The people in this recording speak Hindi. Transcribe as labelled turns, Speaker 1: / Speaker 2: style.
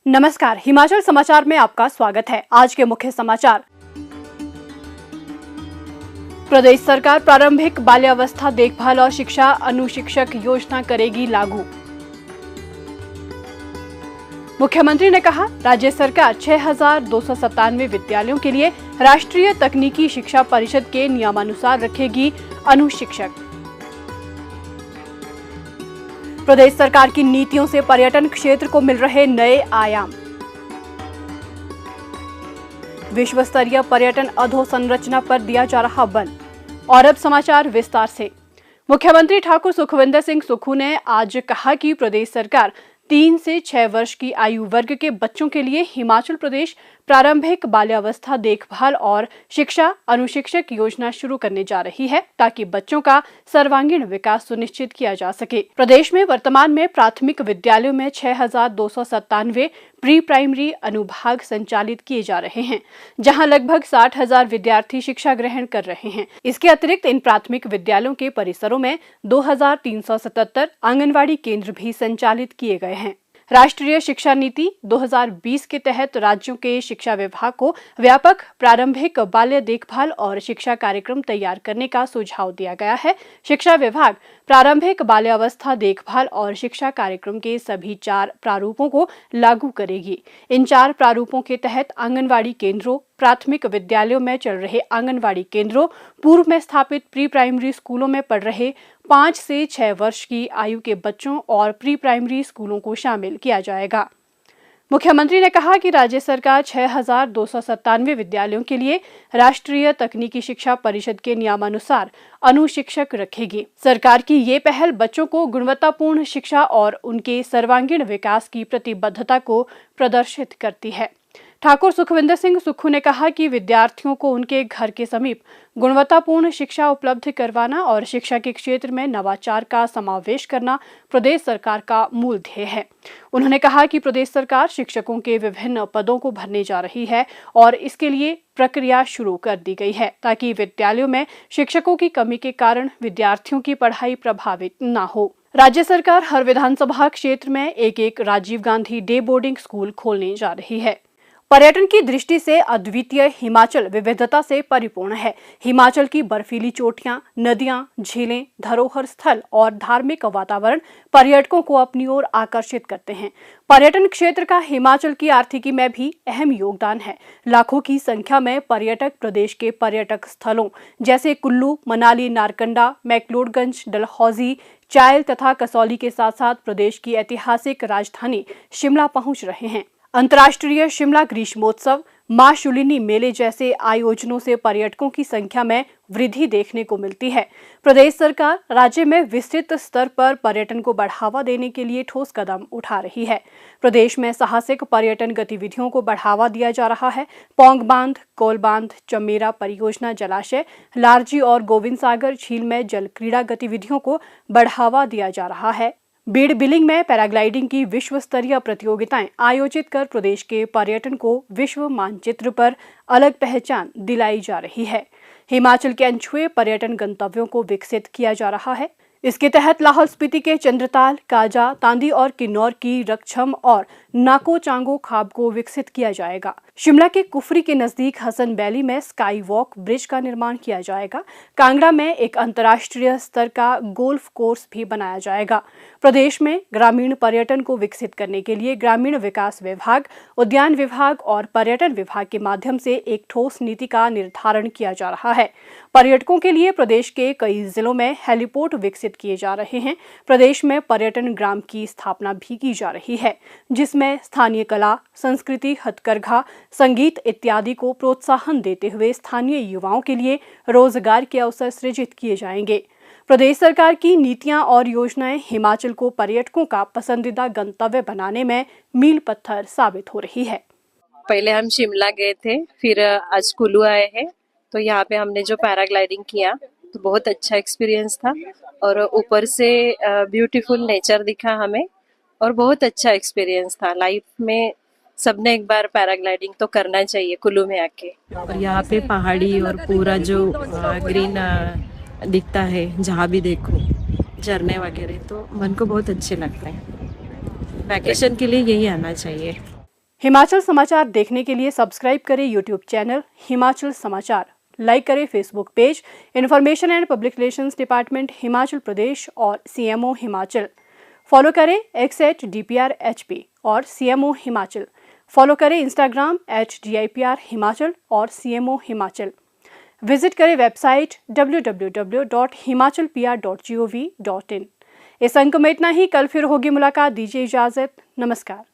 Speaker 1: नमस्कार, हिमाचल समाचार में आपका स्वागत है। आज के मुख्य समाचार। प्रदेश सरकार प्रारंभिक बाल्यावस्था देखभाल और शिक्षा अनुशिक्षक योजना करेगी लागू। मुख्यमंत्री ने कहा, राज्य सरकार 6,297 विद्यालयों के लिए राष्ट्रीय तकनीकी शिक्षा परिषद के नियमानुसार रखेगी अनुशिक्षक। प्रदेश सरकार की नीतियों से पर्यटन क्षेत्र को मिल रहे नए आयाम। विश्व स्तरीय पर्यटन अधोसंरचना पर दिया जा रहा बल। और अब समाचार विस्तार से। मुख्यमंत्री ठाकुर सुखविंदर सिंह सुक्खू ने आज कहा कि प्रदेश सरकार 3 से 6 वर्ष की आयु वर्ग के बच्चों के लिए हिमाचल प्रदेश प्रारंभिक बाल्यावस्था देखभाल और शिक्षा अनुशिक्षक योजना शुरू करने जा रही है, ताकि बच्चों का सर्वांगीण विकास सुनिश्चित किया जा सके। प्रदेश में वर्तमान में प्राथमिक विद्यालयों में 6,297 प्री प्राइमरी अनुभाग संचालित किए जा रहे हैं, जहां लगभग 60,000 विद्यार्थी शिक्षा ग्रहण कर रहे हैं। इसके अतिरिक्त इन प्राथमिक विद्यालयों के परिसरों में 2,377 आंगनवाड़ी केंद्र भी संचालित किए गए हैं। राष्ट्रीय शिक्षा नीति 2020 के तहत राज्यों के शिक्षा विभाग को व्यापक प्रारंभिक बाल्य देखभाल और शिक्षा कार्यक्रम तैयार करने का सुझाव दिया गया है। शिक्षा विभाग प्रारंभिक बाल्यावस्था देखभाल और शिक्षा कार्यक्रम के सभी 4 प्रारूपों को लागू करेगी। इन 4 प्रारूपों के तहत आंगनवाड़ी केंद्रों, प्राथमिक विद्यालयों में चल रहे आंगनवाड़ी केंद्रों, पूर्व में स्थापित प्री प्राइमरी स्कूलों में पढ़ रहे 5 से 6 वर्ष की आयु के बच्चों और प्री प्राइमरी स्कूलों को शामिल किया जाएगा। मुख्यमंत्री ने कहा कि राज्य सरकार 6,297 विद्यालयों के लिए राष्ट्रीय तकनीकी शिक्षा परिषद के नियमानुसार अनुशिक्षक रखेगी। सरकार की ये पहल बच्चों को गुणवत्तापूर्ण शिक्षा और उनके सर्वांगीण विकास की प्रतिबद्धता को प्रदर्शित करती है। ठाकुर सुखविंदर सिंह सुक्खू ने कहा कि विद्यार्थियों को उनके घर के समीप गुणवत्तापूर्ण शिक्षा उपलब्ध करवाना और शिक्षा के क्षेत्र में नवाचार का समावेश करना प्रदेश सरकार का मूल ध्येय है। उन्होंने कहा कि प्रदेश सरकार शिक्षकों के विभिन्न पदों को भरने जा रही है और इसके लिए प्रक्रिया शुरू कर दी गई है, ताकि विद्यालयों में शिक्षकों की कमी के कारण विद्यार्थियों की पढ़ाई प्रभावित न हो। राज्य सरकार हर विधानसभा क्षेत्र में एक Rajiv Gandhi day boarding school खोलने जा रही है। पर्यटन की दृष्टि से अद्वितीय हिमाचल विविधता से परिपूर्ण है। हिमाचल की बर्फीली चोटियां, नदियां, झीलें, धरोहर स्थल और धार्मिक वातावरण पर्यटकों को अपनी ओर आकर्षित करते हैं। पर्यटन क्षेत्र का हिमाचल की आर्थिकी में भी अहम योगदान है। लाखों की संख्या में पर्यटक प्रदेश के पर्यटक स्थलों जैसे कुल्लू, मनाली, नारकंडा, मैक्लोडगंज, डलहौजी, चायल तथा कसौली के साथ साथ प्रदेश की ऐतिहासिक राजधानी शिमला पहुंच रहे हैं। अंतर्राष्ट्रीय शिमला ग्रीष्मोत्सव, मां शुलिनी मेले जैसे आयोजनों से पर्यटकों की संख्या में वृद्धि देखने को मिलती है। प्रदेश सरकार राज्य में विस्तृत स्तर पर पर्यटन को बढ़ावा देने के लिए ठोस कदम उठा रही है। प्रदेश में साहसिक पर्यटन गतिविधियों को बढ़ावा दिया जा रहा है। पौंग बांध, कोल बांध, चमेरा परियोजना जलाशय, लारजी और गोविंद सागर झील में जल क्रीड़ा गतिविधियों को बढ़ावा दिया जा रहा है। बीड़ बिलिंग में पैराग्लाइडिंग की विश्व स्तरीय प्रतियोगिताएं आयोजित कर प्रदेश के पर्यटन को विश्व मानचित्र पर अलग पहचान दिलाई जा रही है। हिमाचल के अनछुए पर्यटन गंतव्यों को विकसित किया जा रहा है। इसके तहत लाहौल स्पीति के चंद्रताल, काजा, तांदी और किन्नौर की रक्षम और नाको चांगो खाब को विकसित किया जाएगा। शिमला के कुफरी के नजदीक हसन वैली में स्काई वॉक ब्रिज का निर्माण किया जाएगा। कांगड़ा में एक अंतर्राष्ट्रीय स्तर का गोल्फ कोर्स भी बनाया जाएगा। प्रदेश में ग्रामीण पर्यटन को विकसित करने के लिए ग्रामीण विकास विभाग, उद्यान विभाग और पर्यटन विभाग के माध्यम से एक ठोस नीति का निर्धारण किया जा रहा है। पर्यटकों के लिए प्रदेश के कई जिलों में हेलीपोर्ट विकसित किए जा रहे हैं। प्रदेश में पर्यटन ग्राम की स्थापना भी की जा रही है, जिसमें स्थानीय कला, संस्कृति, हथकरघा, संगीत इत्यादि को प्रोत्साहन देते हुए स्थानीय युवाओं के लिए रोजगार के अवसर सृजित किए जाएंगे। प्रदेश सरकार की नीतियां और योजनाएं हिमाचल को पर्यटकों का पसंदीदा गंतव्य बनाने में मील पत्थर साबित हो रही है।
Speaker 2: पहले हम शिमला गए थे, फिर आज कुल्लू आए हैं, तो यहाँ पे हमने जो पैराग्लाइडिंग किया तो बहुत अच्छा एक्सपीरियंस था और ऊपर से ब्यूटीफुल नेचर दिखा हमें और बहुत अच्छा एक्सपीरियंस था। लाइफ में सबने एक बार पैराग्लाइडिंग तो करना चाहिए कुल्लू में आके।
Speaker 3: और यहाँ पे पहाड़ी और पूरा जो ग्रीन दिखता है, जहाँ भी देखो झरने वगैरह, तो मन को बहुत अच्छे लगता है। वैकेशन के लिए यही आना चाहिए।
Speaker 1: हिमाचल समाचार देखने के लिए सब्सक्राइब करें यूट्यूब चैनल हिमाचल समाचार, लाइक करें Facebook page information and public relations department Himachal Pradesh और CMO हिमाचल। फॉलो करें x@DPRHP और CMO हिमाचल। फॉलो करें इंस्टाग्राम @DIPR हिमाचल और CMO हिमाचल। विजिट करें वेबसाइट www.himachalpr.gov.in। इस अंक में इतना ही। कल फिर होगी मुलाकात। दीजिए इजाजत। नमस्कार।